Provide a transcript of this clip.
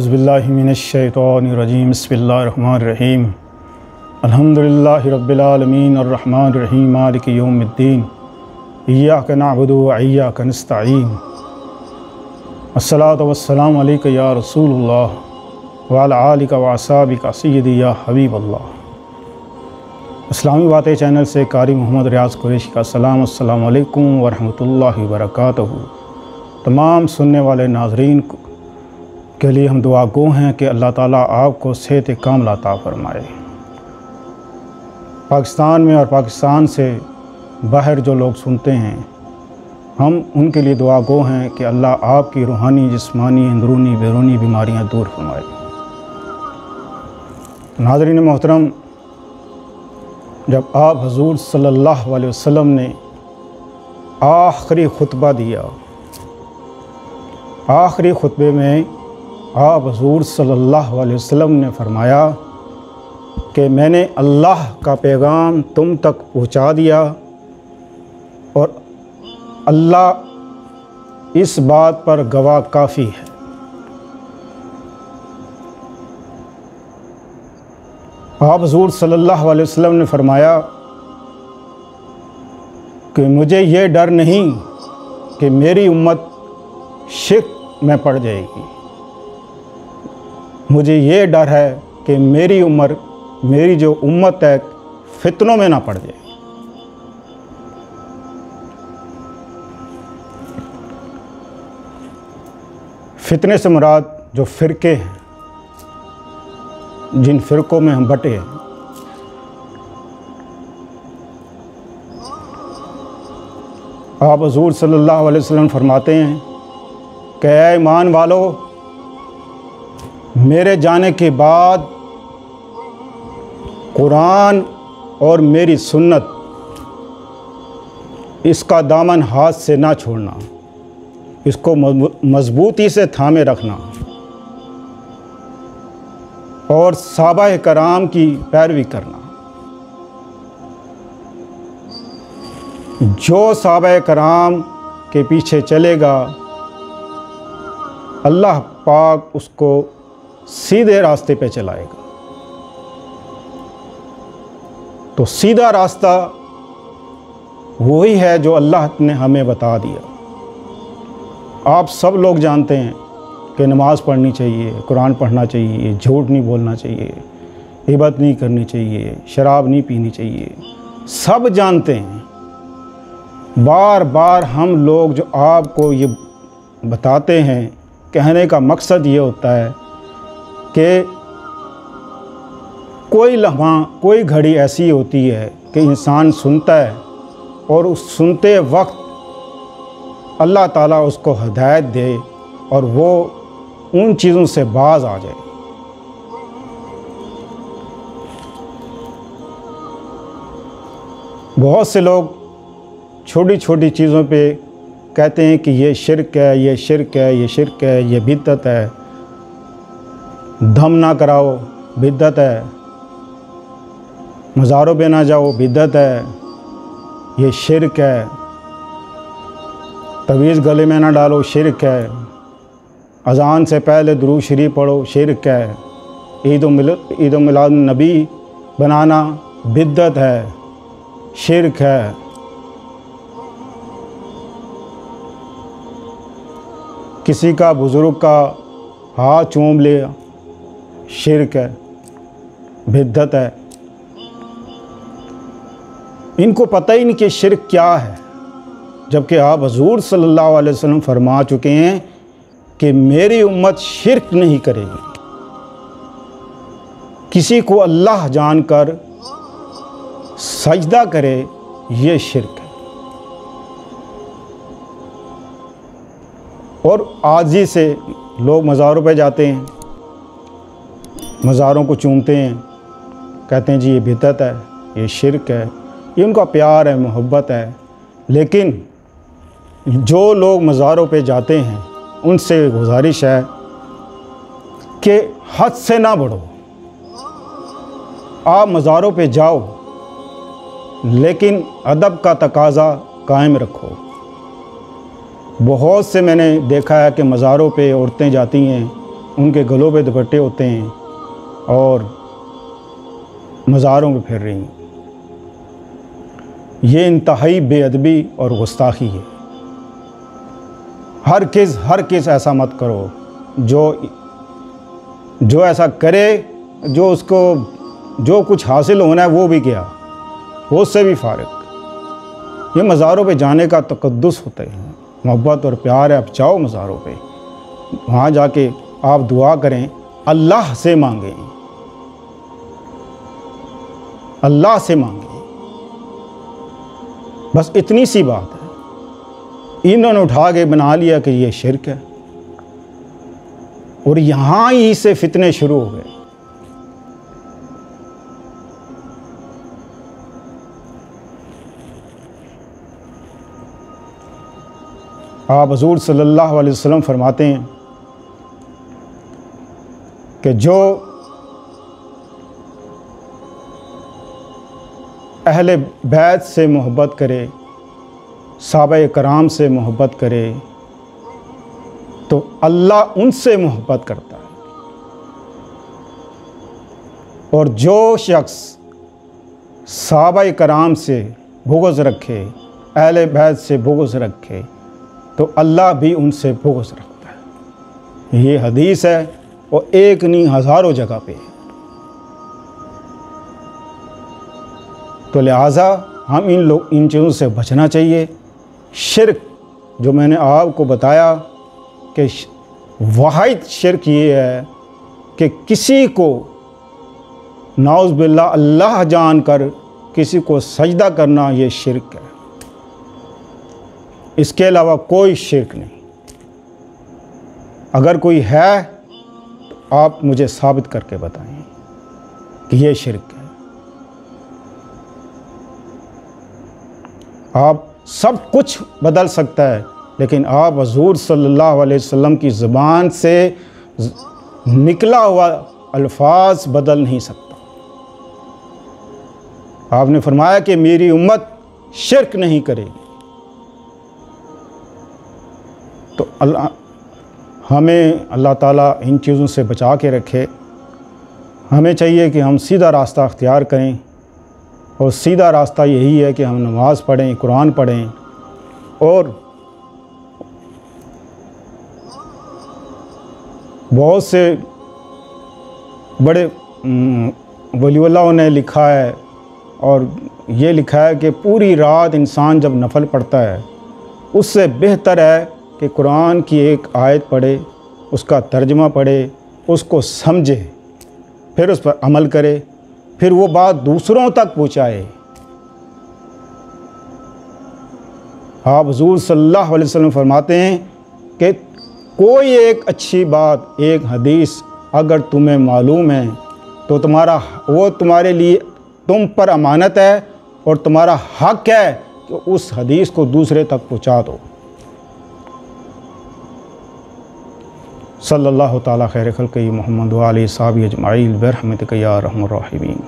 औज़ुबिल्लाहि मिनश्शैतानिर्रजीम बिस्मिल्लाहिर्रहमानिर्रहीम अल्हम्दुलिल्लाहि रब्बिल आलमीन अर्रहमानिर्रहीम मालिकि यौमिद्दीन इय्याका नअबुदु व इय्याका नस्तईन अस्सलातु वस्सलामु अलैका या रसूलुल्लाह व अला आलिका व अस्हाबिका सय्यदी या हबीबल्लाह। इस्लामी बातें चैनल से कारी मोहम्मद रियाज़ कुरैशी का सलाम। अस्सलामु अलैकुम व रहमतुल्लाहि व बरकातहू। तमाम सुनने वाले नाज़रीन के लिए हम दुआ गो हैं कि अल्लाह ताला आपको सेहत कामिल अता फ़रमाए। पाकिस्तान में और पाकिस्तान से बाहर जो लोग सुनते हैं, हम उनके लिए दुआ गो हैं कि अल्लाह आपकी रूहानी, जिस्मानी, अंदरूनी, बैरूनी बीमारियां दूर फरमाए। नाज़रीन मोहतरम, जब आप हुज़ूर सल्लल्लाहु अलैहि वसल्लम ने आखिरी खुतबा दिया, आखिरी खुतबे में आप हुज़ूर सल्लल्लाहु अलैहि वसल्लम ने फरमाया कि मैंने अल्लाह का पैगाम तुम तक पहुंचा दिया और अल्लाह इस बात पर गवाह काफ़ी है। आप हुज़ूर सल्लल्लाहु अलैहि वसल्लम ने फरमाया कि मुझे ये डर नहीं कि मेरी उम्मत शिर्क में पड़ जाएगी, मुझे ये डर है कि मेरी जो उम्मत है फितनों में ना पड़ जाए। फितने से मुराद जो फ़िरके हैं, जिन फ़िरकों में हम बटे हैं। आप हुज़ूर सल्लल्लाहु अलैहि वसल्लम फरमाते हैं कि ऐ ईमान वालो, मेरे जाने के बाद कुरान और मेरी सुन्नत, इसका दामन हाथ से ना छोड़ना, इसको मज़बूती से थामे रखना और सहाबाए कराम की पैरवी करना। जो सहाबाए कराम के पीछे चलेगा, अल्लाह पाक उसको सीधे रास्ते पे चलाएगा। तो सीधा रास्ता वही है जो अल्लाह ने हमें बता दिया। आप सब लोग जानते हैं कि नमाज़ पढ़नी चाहिए, कुरान पढ़ना चाहिए, झूठ नहीं बोलना चाहिए, ग़ीबत नहीं करनी चाहिए, शराब नहीं पीनी चाहिए, सब जानते हैं। बार बार हम लोग जो आपको ये बताते हैं, कहने का मकसद ये होता है कि कोई लम्हा, कोई घड़ी ऐसी होती है कि इंसान सुनता है और उस सुनते वक्त अल्लाह ताला उसको हिदायत दे और वो उन चीज़ों से बाज आ जाए। बहुत से लोग छोटी छोटी चीज़ों पे कहते हैं कि ये शिर्क है, ये शिर्क है, ये शिर्क है, ये बिद्दत है, दम ना कराओ बिद्दत है, मज़ारों पे ना जाओ बिद्दत है, ये शिर्क है, तवीज़ गले में ना डालो शिर्क है, अज़ान से पहले दुरूद शरीफ पढ़ो शिर्क है, ईद मिलाद नबी बनाना बिद्दत है, शिर्क है। किसी का बुज़ुर्ग का हाथ चूम ले शिर्क है, बिद्दत है। इनको पता ही नहीं कि शिर्क क्या है, जबकि आप हुज़ूर सल्लल्लाहु अलैहि वसल्लम फरमा चुके हैं कि मेरी उम्मत शिर्क नहीं करेगी। किसी को अल्लाह जानकर सजदा करे, ये शिर्क है। और आजी से लोग मज़ारों पे जाते हैं, मज़ारों को चूमते हैं, कहते हैं जी ये बिदअत है, ये शिर्क है, ये उनका प्यार है, मोहब्बत है। लेकिन जो लोग मज़ारों पे जाते हैं, उनसे गुजारिश है कि हद से ना बढ़ो। आप मज़ारों पे जाओ, लेकिन अदब का तकाज़ा कायम रखो। बहुत से मैंने देखा है कि मज़ारों पे औरतें जाती हैं, उनके गलों पे दुपट्टे होते हैं और मज़ारों में फिर रही हैं। ये इंतहाई बेअदबी और गुस्ताखी है। हर किस ऐसा मत करो। जो ऐसा करे, जो उसको जो कुछ हासिल होना है वो भी गया, वो उससे भी फारिग। ये मज़ारों पे जाने का तकद्दुस होता है, मोहब्बत और प्यार है। आप जाओ मज़ारों पे, वहाँ जाके आप दुआ करें, अल्लाह से मांगें, अल्लाह से मांगें। बस इतनी सी बात है। इन्होंने उठा के बना लिया कि ये शिरक है, और यहाँ ही से फितने शुरू हो गए। आप हुज़ूर सल्लल्लाहु अलैहि वसल्लम फरमाते हैं कि जो अहले बैत से मोहब्बत करे, सहाबा कराम से मोहब्बत करे, तो अल्लाह उनसे मोहब्बत करता है। और जो शख्स सहाबा कराम से बुग़्ज़ रखे, अहले बैत से बुग़्ज़ रखे, तो अल्लाह भी उनसे बुग़्ज़ रखता है। ये हदीस है और एक नहीं हज़ारों जगह पे है। तो लिहाजा हम इन चीज़ों से बचना चाहिए। शिरक जो मैंने आपको बताया कि वाहिद शिरक ये है कि किसी को नाउज़ बिल्लाह अल्लाह जानकर किसी को सजदा करना, ये शिरक है। इसके अलावा कोई शिरक नहीं। अगर कोई है तो आप मुझे साबित करके बताएं कि ये शिरक है। आप सब कुछ बदल सकता है, लेकिन आप हुज़ूर सल्लल्लाहु अलैहि वसल्लम की ज़ुबान से निकला हुआ अल्फाज बदल नहीं सकता। आपने फरमाया कि मेरी उम्मत शिरक नहीं करेगी। तो हमें अल्लाह ताला इन चीज़ों से बचा के रखे। हमें चाहिए कि हम सीधा रास्ता अख्तियार करें, और सीधा रास्ता यही है कि हम नमाज़ पढ़ें, कुरान पढ़ें, और बहुत से बड़े वलियुल्लाहों ने लिखा है, और ये लिखा है कि पूरी रात इंसान जब नफल पढ़ता है, उससे बेहतर है कि कुरान की एक आयत पढ़े, उसका तर्जमा पढ़े, उसको समझे, फिर उस पर अमल करे, फिर वो बात दूसरों तक पहुँचाए। आप हुज़ूर सल्लल्लाहु अलैहि वसल्लम फरमाते हैं कि कोई एक अच्छी बात, एक हदीस अगर तुम्हें मालूम है, तो वो तुम्हारे लिए, तुम पर अमानत है, और तुम्हारा हक है कि उस हदीस को दूसरे तक पहुँचा दो। सल्लल्लाहु ताला खैर खल्क़ि मोहम्मद व आलिहि सहाबी अजमाइन बिरहमतिक या अरहमर राहिमीन।